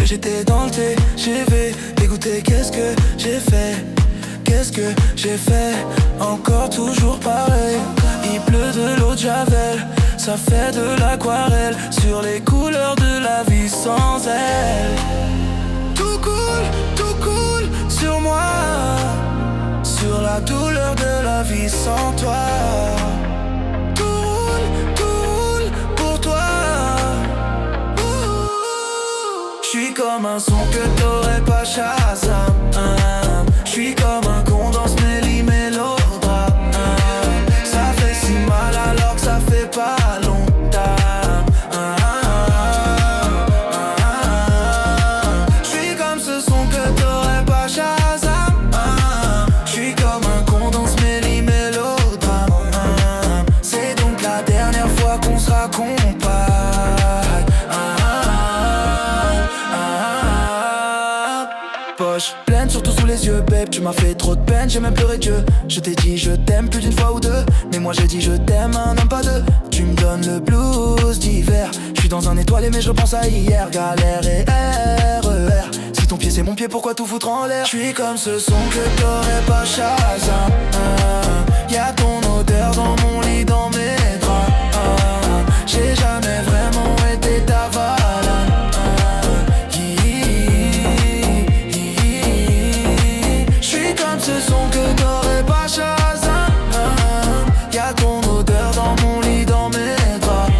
j'étais dans le TGV, dégoûté, qu'est-ce que j'ai fait? Qu'est-ce que j'ai fait? Encore toujours pareil. Il pleut de l'eau de Javel, ça fait de l'aquarelle sur les couleurs de la vie sans elle. Tout coule sur moi, sur la douleur de la vie sans toi. Tout roule pour toi. J'suis comme un son que t'aurais pas Shazam. J'suis comme un con dans ce mélodrame. Ça fait si mal alors que ça fait pas longtemps. J'suis comme ce son que t'aurais pas Shazam. J'suis comme un con dans ce mélodrame. C'est donc la dernière fois qu'on se raccompagne. Poche pleine, surtout sous les yeux, babe. Tu m'as fait trop de peine, j'ai même pleuré Dieu. Je t'ai dit je t'aime plus d'une fois ou deux, mais moi j'ai dit je t'aime un homme pas deux. Tu me donnes le blues d'hiver. Je suis dans un étoilé mais je repense à hier. Galère et RER. Si ton pied c'est mon pied, pourquoi tout foutre en l'air? Je suis comme ce son que t'aurais pas Shazam. Y'a ton odeur dans mon lit, dans mes draps. J'ai jamais vraiment été ta valade. Ce son que t'aurais pas Shazam. Y'a ton odeur dans mon lit, dans mes draps.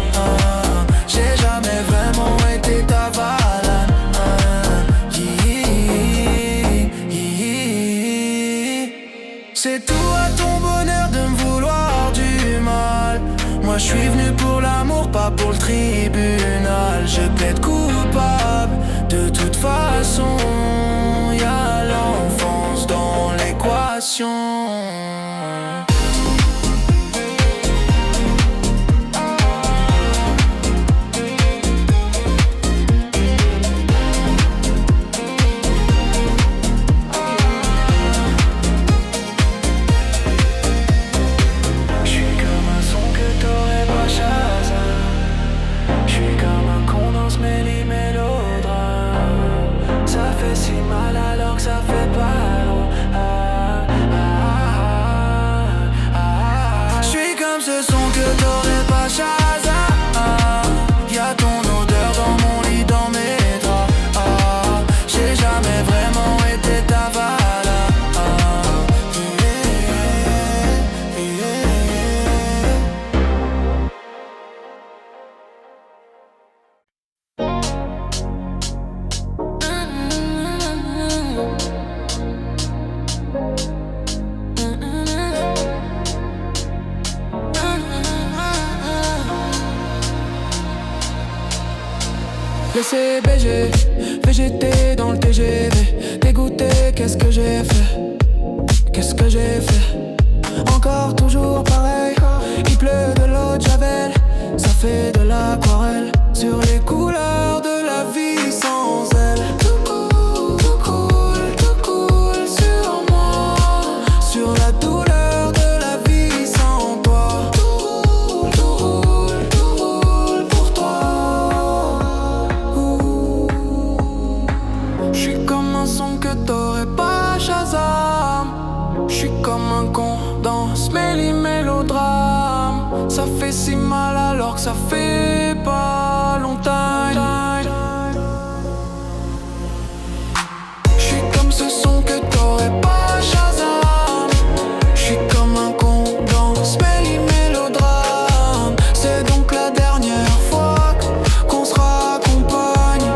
J'ai jamais vraiment été ta valade. C'est tout à ton bonheur de me vouloir du mal. Moi je suis venu pour l'amour, pas pour le tribunal. Je plaide coupable, de toute façon. Y'a l'enfance dans l'équation. Y'a ton odeur dans mon lit, dans mes draps. J'ai jamais vraiment été ta valade. Laissé BG, VGT dans le TGV. Dégoûté, qu'est-ce que j'ai fait? Qu'est-ce que j'ai fait? Encore toujours pareil. Il pleut de l'eau de Javel, ça fait de l'aquarelle sur les couleurs de la vie sans elle. Tout coule sur moi, sur la douleur de la vie sans toi. Tout roule pour toi. J'suis comme un son que t'aurais pas Shazam. J'suis comme un con dans ce mélodrame. Ça fait si mal alors que ça fait pas longtemps. J'suis comme ce son que t'aurais pas Shazam. J'suis comme un con dans ce mélodrame. C'est donc la dernière fois qu'on se raccompagne.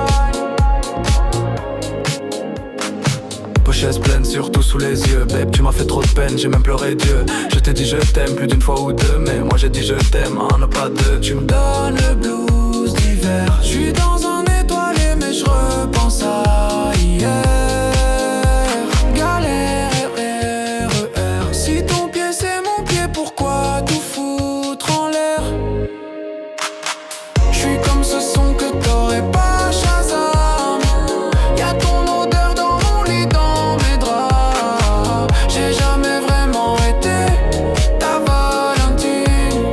Pochette pleine, surtout sous les yeux. Babe, tu m'as fait trop de peine, j'ai même pleuré Dieu. Je t'ai dit je t'aime plus d'une fois ou deux, mais moi j'ai dit je t'aime un, pas deux. Tu me donnes le blues d'hiver. Je suis dans un étoilé mais je repense à hier. Galère et RER. Si ton pied c'est mon pied, pourquoi tout foutre en l'air? Je suis comme ce son que t'aurais pas Shazam. Y'a ton odeur dans mon lit, dans mes draps. J'ai jamais vraiment été ta Valentine.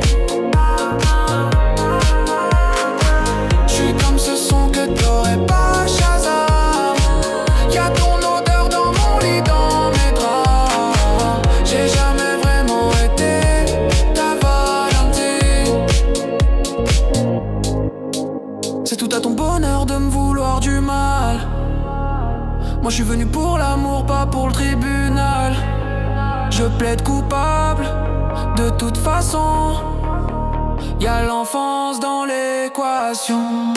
J'suis comme ce son que t'aurais pas Shazam. suis venu pour l'amour, pas pour le tribunal. Je plaide coupable, de toute façon. Y'a l'enfance dans l'équation.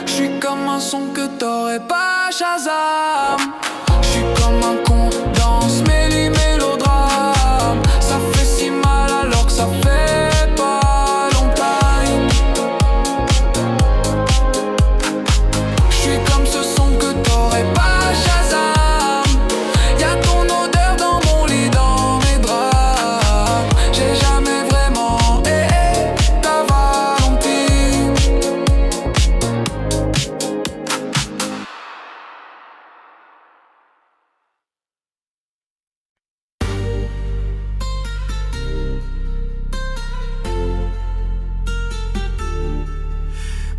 J'suis comme un son que t'aurais pas Shazam. J'suis comme un con dans ce mélodrame. Ça fait si mal alors que ça fait pas longtemps. J'suis comme ce son que t'aurais pas Shazam. Y'a ton odeur dans mon lit, dans mes draps. J'ai jamais vraiment ta Valentine.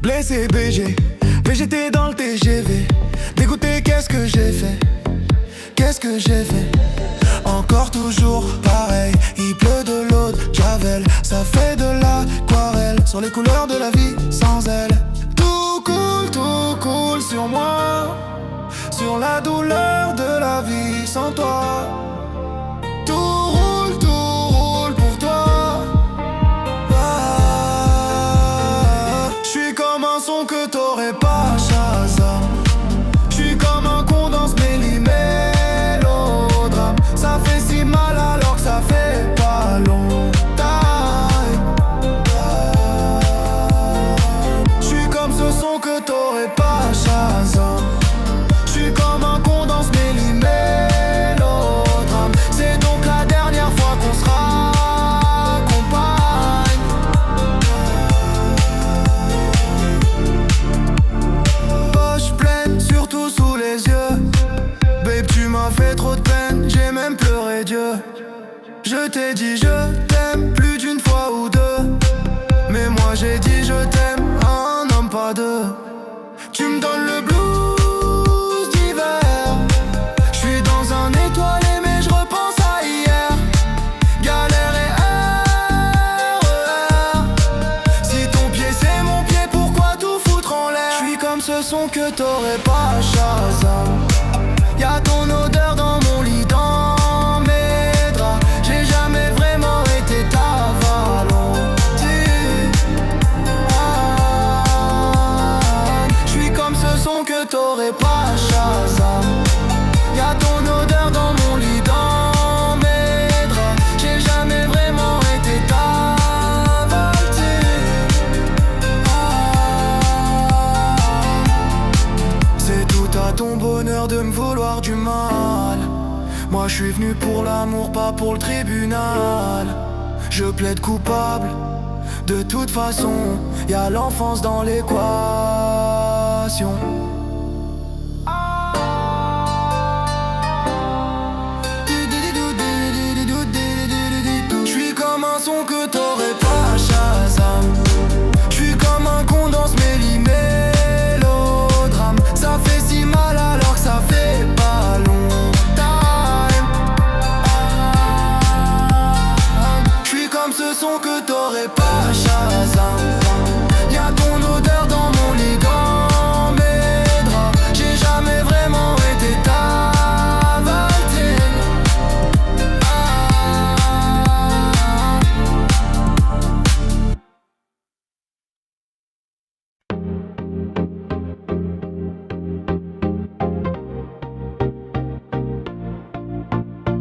Blessé BG, VGT dans le TGV. Dégoûté, qu'est-ce que j'ai fait? Qu'est-ce que j'ai fait? Encore toujours pareil, il pleut de l'eau de Javel. Ça fait de l'aquarelle sur les couleurs de la vie sans elle. Tout coule sur moi, sur la douleur de la vie sans toi. Tout roule pour toi. J'suis comme un son que t'aurais pas Shazam. J'suis comme un con dans ce mélodrame. Ça fait si mal alors que ça fait pas longtemps. J'suis comme ce son que t'aurais pas Shazam. J'suis comme un con dans ce mélodrame. C'est donc la dernière fois qu'on se raccompagne. Poche pleine, surtout sous les yeux. Babe, tu m'as fait trop de peine, j'ai même pleuré Dieu. Je t'ai dit je t'aime plus d'une fois ou deux. Mais moi j'ai dit je t'aime, un homme pas deux. Tu me donnes le blues d'hiver. J'suis dans un étoilé mais je repense à hier. Galère et RER. Si ton pied c'est mon pied, pourquoi tout foutre en l'air? J'suis comme ce son que t'aurais pas Shazam. Y'a ton odeur dans mon lit, dans mes draps. J'ai jamais vraiment été ta Valentine. J'suis comme ce son que t'aurais pas Shazam. Y'a ton odeur dans mon lit, dans mes draps. J'ai jamais vraiment été ta Valentine. C'est tout à ton bonheur de me vouloir du mal. Moi je suis venu pour l'amour, pas pour le tribunal. Je plaide coupable, de toute façon. Y'a l'enfance dans l'équation. J'suis comme un son que t'aurais pas Shazam. J'suis comme un con dans ce mélodrame. Ça fait si mal alors que ça fait pas longtemps. J'suis comme ce son que t'aurais pas Shazam. Y'a ton odeur dans mon lit, dans mes draps. J'ai jamais vraiment été ta Valentine.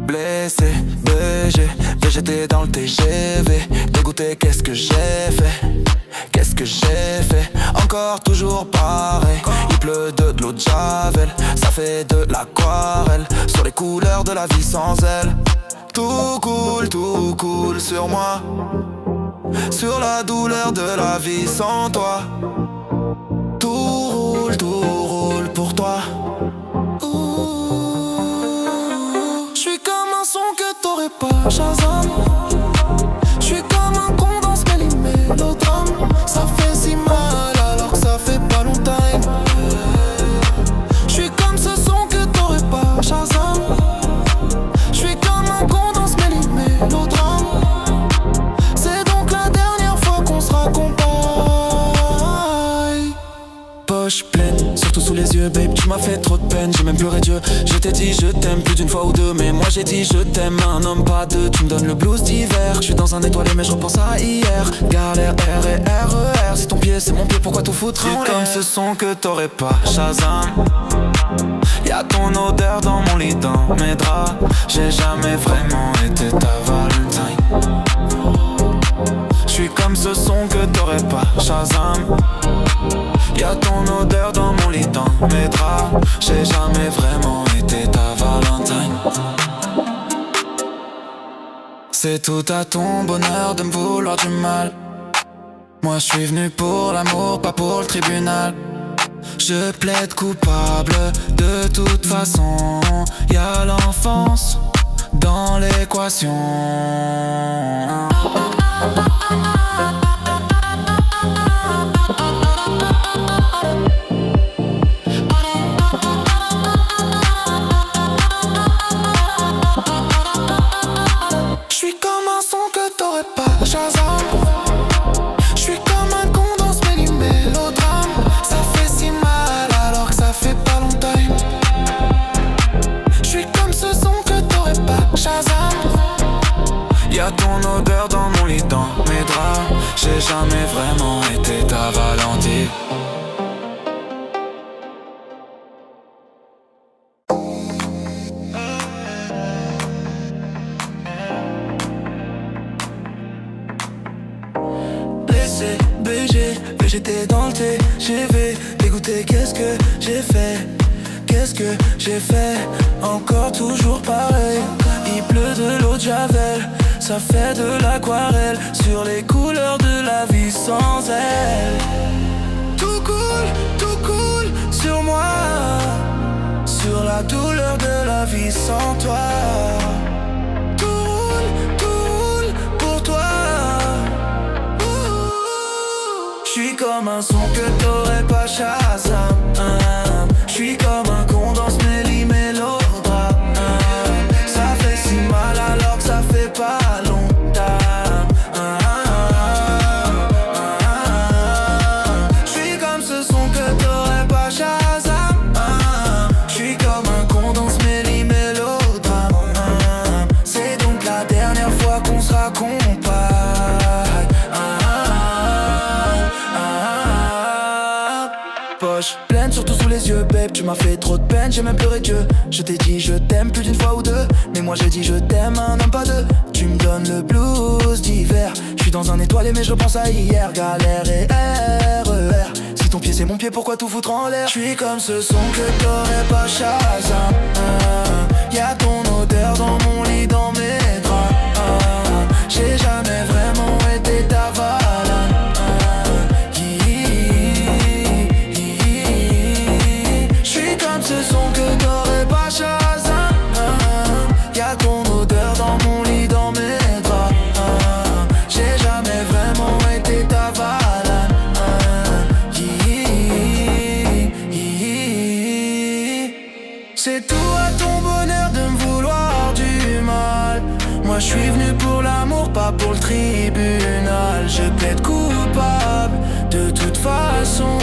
Blessé, BG, VGT dans le TGV. Dégoûté, qu'est-ce que j'ai fait? Qu'est-ce que j'ai fait? Encore toujours pareil, il pleut de l'eau de Javel. Ça fait de l'aquarelle sur les couleurs de la vie sans elle. Tout coule sur moi, sur la douleur de la vie sans toi. Tout roule pour toi. J'suis comme un son que t'aurais pas Shazam. J'suis comme un con dans ce mélodrame. Ça fait si mal alors que ça fait pas longtemps. dit je t'aime plus d'une fois ou deux, mais moi j'ai dit je t'aime un homme pas deux. Tu me donnes le blues d'hiver, je suis dans un étoilé mais je repense à hier. Galère R et RER, si ton pied c'est mon pied, pourquoi tout foutre en l'air? Comme ce son que t'aurais pas Shazam. Y'a ton odeur dans mon lit, dans mes draps. J'ai jamais vraiment été ta Valentine. J'suis comme ce son que t'aurais pas Shazam. Y'a ton odeur dans mon lit, dans mes draps. J'ai jamais vraiment été ta Valentine. C'est tout à ton bonheur de me vouloir du mal. Moi je suis venu pour l'amour, pas pour le tribunal. Je plaide coupable, de toute façon. Y'a l'enfance dans l'équation. J'suis comme un son que t'aurais pas Shazam. J'suis comme un con dans ce mélodrame. Ça fait si mal alors que ça fait pas longtemps. J'suis comme ce son que t'aurais pas Shazam. Y'a ton odeur dans mon lit, dans mes draps. J'ai jamais vraiment été ta Valentine. Laissé BG, j'étais dans le TGV. Dégoûté, qu'est-ce que j'ai fait? Qu'est-ce que j'ai fait? Encore toujours pareil. Il pleut de l'eau de Javel, ça fait de l'aquarelle sur les couleurs de la vie sans elle. Tout coule sur moi, sur la douleur de la vie sans toi. Tout roule pour toi. J'suis comme un son que t'aurais pas Shazam. J'suis comme un con dans ce mélodrame. Ça fait si mal alors que ça fait pas longtemps. J'suis comme ce son que t'aurais pas Shazam. J'suis comme un con dans ce mélodrame. C'est donc la dernière fois qu'on se raccompagne. Poche pleine, surtout sous les yeux, babe. Tu m'as fait trop de peine, j'ai même pleuré Dieu. Je t'ai dit je t'aime plus d'une fois ou deux, mais moi j'ai dit je t'aime un homme pas deux. Tu me donnes le blues d'hiver, je suis dans un étoilé mais je repense à hier. Galère et RER, si ton pied c'est mon pied, pourquoi tout foutre en l'air? Je suis comme ce son que t'aurais pas Shazam. Y'a ton odeur dans mon lit, dans mes draps. J'ai jamais vraiment été ta Valentine. Ce son que t'aurais pas Shazam. Y'a ton odeur dans mon lit, dans mes draps. J'ai jamais vraiment été ta Valentine. C'est tout à ton bonheur de me vouloir du mal. Moi je suis venu pour l'amour, pas pour le tribunal. Je plaide coupable, de toute façon.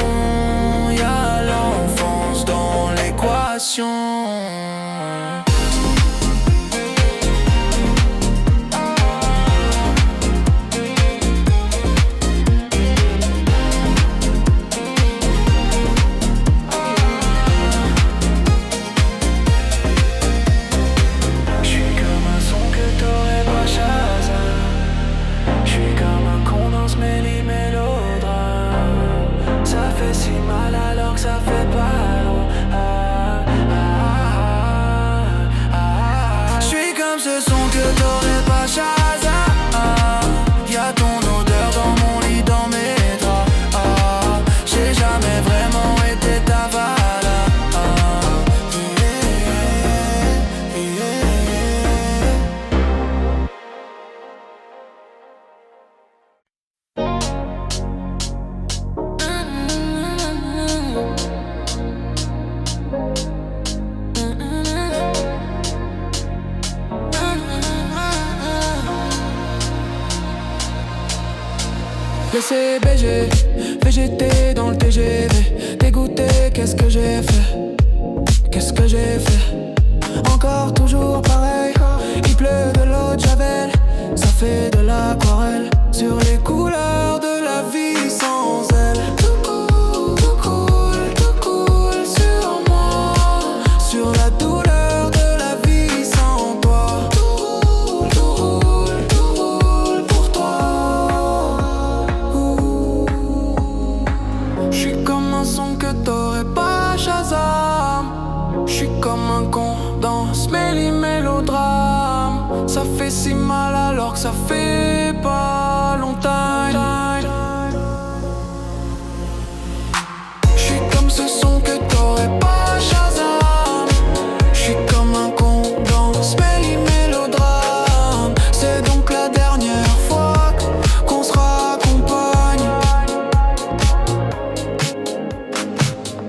Y'a l'enfance dans l'équation. Y'a ton odeur dans mon lit, dans mes draps. J'ai jamais vraiment été ta Laissé BG, VGT dans le TGV. Dégoûté, qu'est-ce que j'ai fait? Qu'est-ce que j'ai fait? Encore toujours pareil. Il pleut de l'eau de Javel, ça fait de l'aquarelle sur les couleurs de la vie sans elle. Tout coule sur moi, sur la douleur de la vie sans toi. Tout roule pour toi. J'suis comme un son que t'aurais pas Shazam. J'suis comme un con dans ce mélodrame. Ça fait si mal alors que ça fait pas longtemps. J'suis comme ce son que t'aurais pas Shazam. J'suis comme un con dans ce mélodrame. C'est donc la dernière fois qu'on se raccompagne.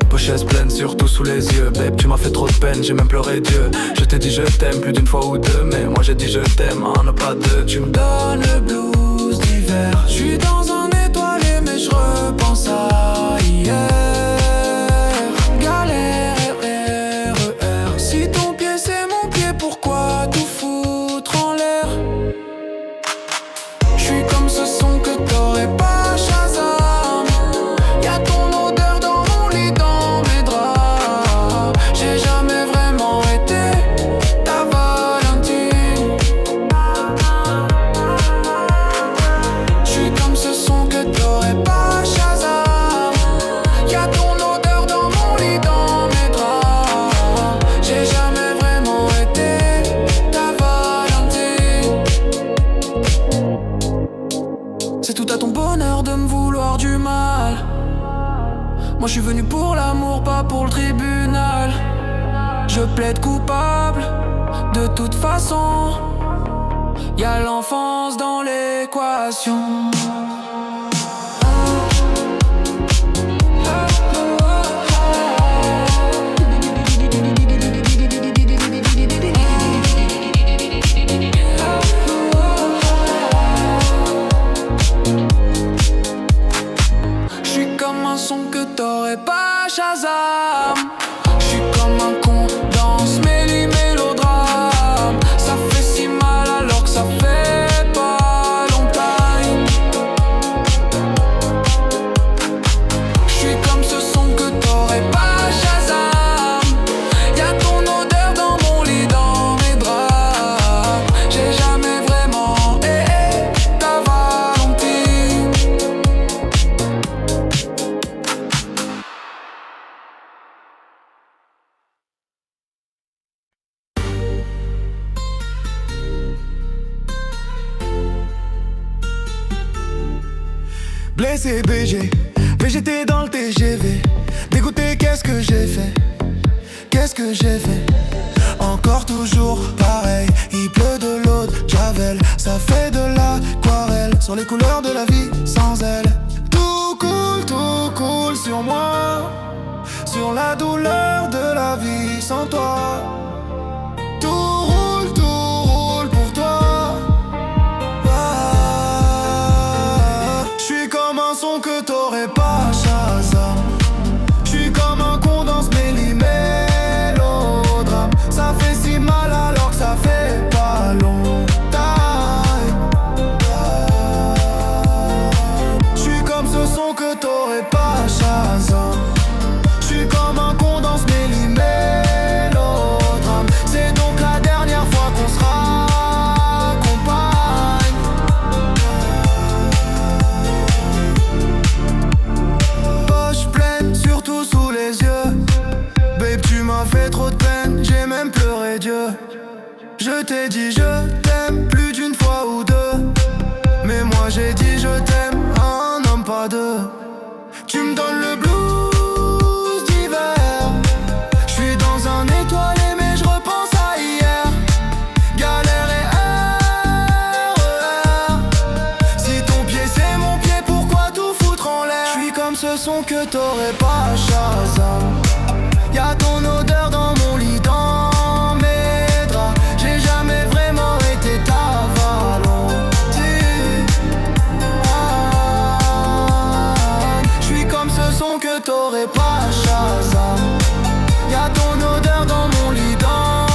Pochette pleine, surtout sous les yeux. Babe, tu m'as fait trop de peine, j'ai même pleuré Dieu. Je t'ai dit je t'aime plus d'une fois ou deux, mais moi j'ai dit je t'aime, un pas deux. Tu me Donne le blues d'hiver. J'suis dans un étoilé mais je repense à hier. Galère RER. Si ton pied c'est mon pied, pourquoi tout foutre en l'air? J'suis comme ce son que t'aurais pas Shazam. Y'a ton odeur dans mon lit, dans mes draps. J'ai jamais vraiment été ta Valentine. J'suis comme ce son que t'aurais pas Shazam. Y'a ton odeur dans mon lit, dans mes draps. J'ai jamais vraiment été ta Valentine. C'est tout à ton bonheur de me vouloir du mal. Moi je suis venu pour l'amour, pas pour le tribunal. Je plaide coupable, de toute façon. Y'a l'enfance dans l'équation. J'suis comme un son que t'aurais pas Shazam. J'suis comme un con dans ce mélodrame. Ça fait si mal alors que ça fait pas longtemps. J'suis comme ce son que t'aurais pas Shazam. Y'a ton odeur dans mon lit, dans mes draps. J'ai jamais vraiment ta Valentine. Blessé BG, VGT dans le TGV. Dégoûté, qu'est-ce que j'ai fait? Qu'est-ce que j'ai fait? Encore toujours pareil, il pleut de l'eau de Javel. Ça fait de l'aquarelle sur les couleurs de la vie sans elle. Tout coule sur moi, sur la douleur de la vie sans toi. Tout roule pour toi. J'suis comme un son que t'aurais pas Shazam. J'suis comme un con dans ce mélodrame. Ça fait si mal alors que ça fait pas longtemps. J'suis comme ce son que t'aurais pas Shazam. J'suis comme un con dans ce mélodrame. C'est donc la dernière fois qu'on se raccompagne. Poche pleine, surtout sous les yeux. Babe, tu m'as fait trop de peine, j'ai même pleuré Dieu. Je t'ai dit je t'aime plus d'une fois ou deux, mais moi j'ai dit je t'aime, un homme pas deux. Tu me donnes le blues d'hiver. J'suis dans un étoilé mais je repense à hier. Galère et RER. Si ton pied c'est mon pied, pourquoi tout foutre en l'air? J'suis comme ce son que t'aurais pas Shazam. Y'a ton odeur dans mon lit, dans mes draps. J'ai jamais vraiment été ta Valentine. J'suis comme ce son que t'aurais pas Shazam. Y'a ton odeur dans mon lit, dans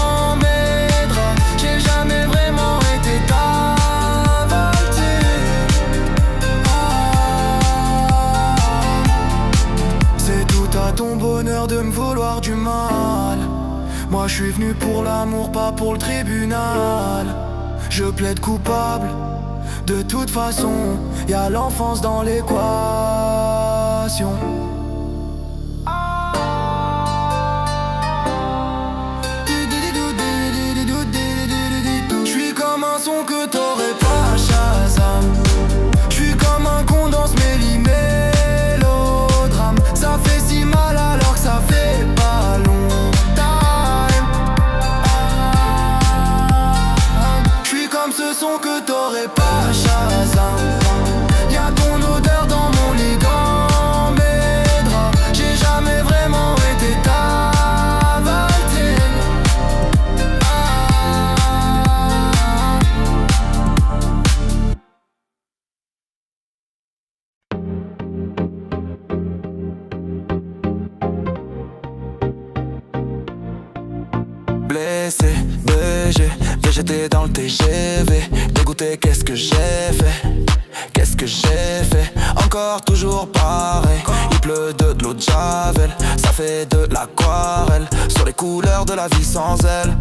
l'amour, pas pour le tribunal. Je plaide coupable. De toute façon, y'a l'enfance dans l'équation. J'suis comme un son que t'aurais pas Shazam. J'suis comme un con dans ce mélodrame. Ça fait si mal alors que ça fait pas longtemps. J'suis comme ce son que t'aurais pas Shazam. Y'a ton odeur dans mon lit, dans mes draps. J'ai jamais vraiment été ta Valentine. Blessé, BG, végété dans le TGV. Dégoûté, qu'est-ce que j'ai fait? Qu'est-ce que j'ai fait? Encore toujours pareil. Il pleut de l'eau de Javel. Ça fait de l'aquarelle sur les couleurs de la vie sans elle.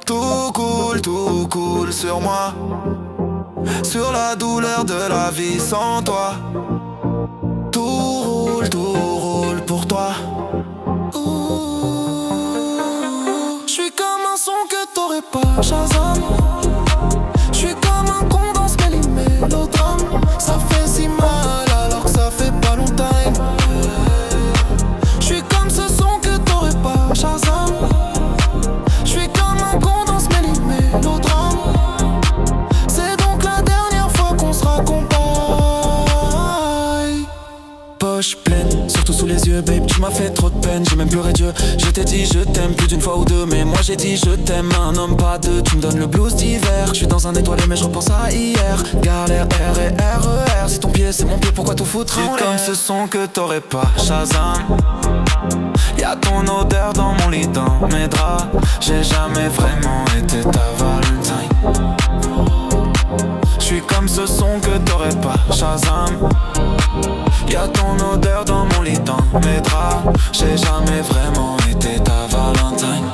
Tout coule sur moi. Sur la douleur de la vie sans toi. Tout roule pour toi. J'suis comme un son que t'aurais pas Shazam. J'suis comme un con dans ce mélodrame. Ça fait si mal alors que ça fait pas longtemps. J'suis comme ce son que t'aurais pas Shazam. J'suis comme un con dans ce mélodrame. C'est donc la dernière fois qu'on se raccompagne. Poche pleine, surtout sous les yeux, babe, tu m'as fait trop de peine, j'ai même pleuré Dieu. Je t'ai dit je t'aime plus d'une fois ou deux, mais moi j'ai dit je t'aime, un homme pas deux. Tu me donnes le blues d'hiver, je suis dans un étoilé mais je repense à hier. Galère, R et RER, si ton pied c'est mon pied, pourquoi tout foutre en l'air? Comme ce son que t'aurais pas Shazam. Y'a ton odeur dans mon lit, dans mes draps. J'ai jamais vraiment été ta Valentine. J'suis comme ce son que t'aurais pas Shazam. Y'a ton odeur dans mon lit, dans mes draps. J'ai jamais vraiment été ta Valentine.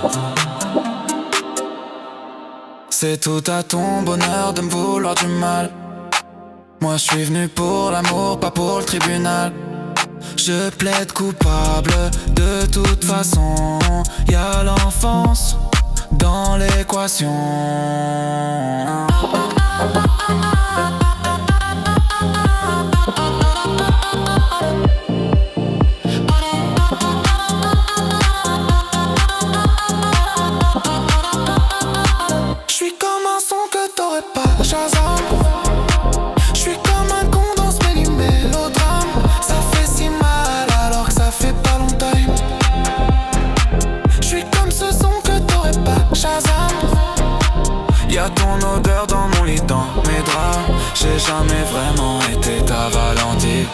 C'est tout à ton bonheur de me vouloir du mal. Moi je suis venu pour l'amour, pas pour le tribunal. Je plaide coupable, de toute façon. Y'a l'enfance dans l'équation. J'suis comme un son que t'aurais pas Shazam. J'suis comme un con dans ce mélodrame. Ça fait si mal alors que ça fait pas longtemps. J'suis comme ce son que t'aurais pas Shazam. Y'a ton odeur dans mon lit, dans mes draps. J'ai jamais vraiment été ta Valentine.